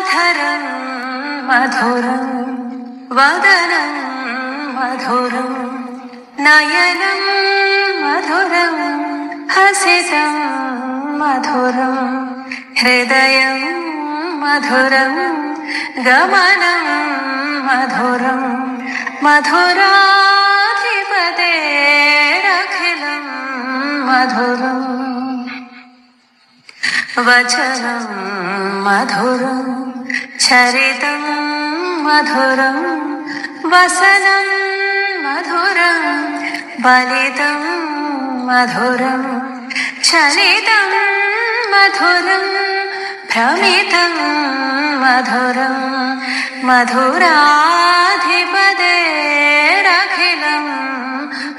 अधरं मधुरं वदनं मधुरं नयनं मधुरं हसितं मधुरं हृदयं मधुरं गमनं मधुरं मधुराधिपतेरखिलं मधुरम् वचनं मधुरं चरितं मधुरं वसनं मधुरं बलितं मधुरं चलितं मधुरं भ्रमितं मधुरं मधुराधिपतेरखिलं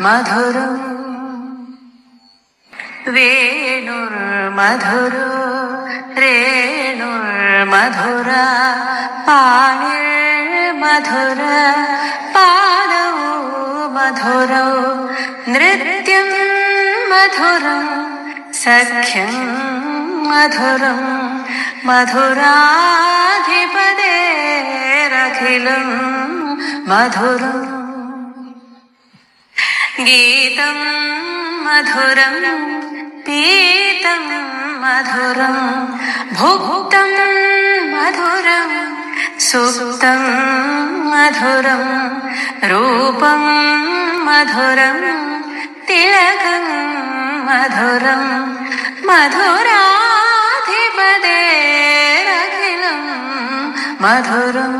मधुरम् वेणुर्मधुरो रेणुर्मधुरा पाणिर्मधुर पादौ मधुरौ नृत्यं मधुरं सख्यं मधुरं मधुराधिपतेरखिलं मधुरम् गीतं मधुरं पीतं मधुरं भुक्तं मधुरं सुप्तं मधुरं रूपं मधुरं तिलकं मधुरं मधुराधिपतेरखिलं मधुरम्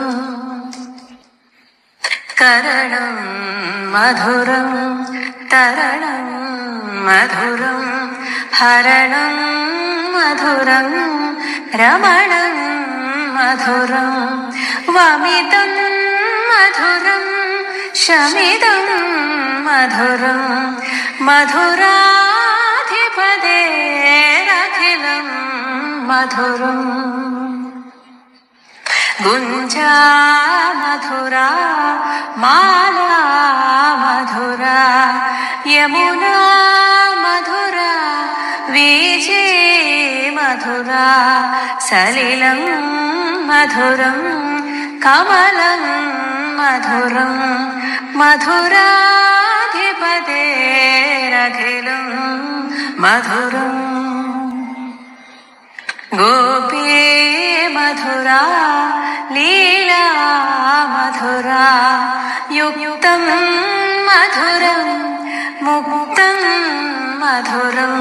करणं मधुरं तरणं मधुरं हरणं मधुरं रमणं मधुरं वमितं मधुरं शमितं मधुरं मधुराधिपतेरखिलं मधुरम् गुञ्जा मधुरा माला मधुरा यमुना मधुरा वीजे मधुरा सलिलं मधुरं कमलं मधुरं मधुराधिपतेरखिलं मधुरम् गोपी मधुरा लीला मधुरा युक्तं मधुरं मुक्तं मधुरं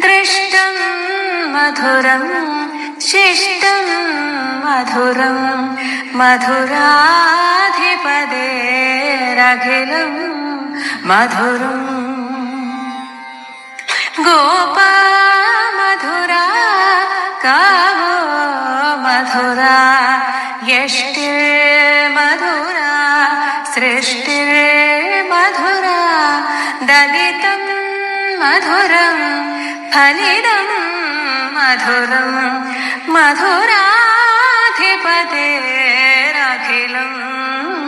दृष्टं मधुरं शिष्टं मधुरं मधुराधिपतेरखिलं मधुरम् गोपा मधुरा गावो मधुरा यष्टिर्मधुरा सृष्टिर्मधुरा दलितं मधुरं फलितं मधुरं मधुराधिपतेरखिलं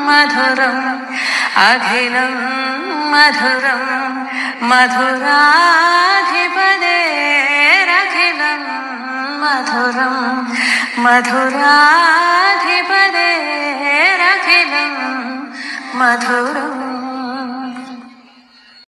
मधुरम् अखिलं मधुरं मधुराधिपतेरखिलं मधुरं मधुराधिपतेरखिलं मधुरम्।